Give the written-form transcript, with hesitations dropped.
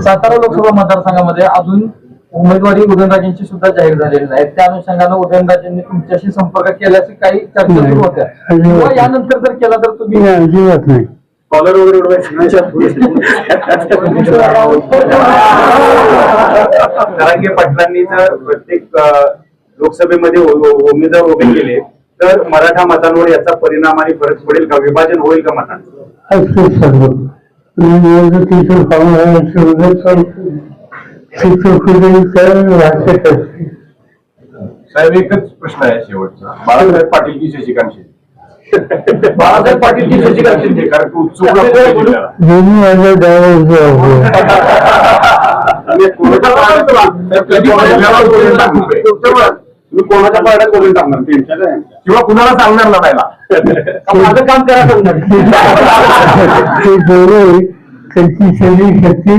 सातारा लोकसभा मतदारसंघामध्ये अजून उमेदवारी उदयनराजेंची सुद्धा जाहीर झालेली नाही. त्या अनुषंगाने उदयनराजेंनी तुमच्याशी संपर्क केल्याची काही चर्चा सुरू होत्या किंवा यानंतर जर केला तर तुम्ही अजिबात नाही. कॉलर वगैरे जरांगे पाटलांनी जर प्रत्येक लोकसभेमध्ये उमेदवार उभे केले तर मराठा मतांवर याचा परिणाम आणि फरक पडेल का? विभाजन होईल का मतांचं? साहेब एकच प्रश्न आहे शेवटचा, बाळासाहेब पाटील की शशिकांत शिंदे? बाळासाहेब पाटील की शशिकांत शिंदे? कारण तू उत्सुक तुम्ही कोणाच्या पाड्यात बोलून टाकणार किंवा कुणाला सांगणार ना पहिला माझं काम करा सांगणार त्यांची शक्ती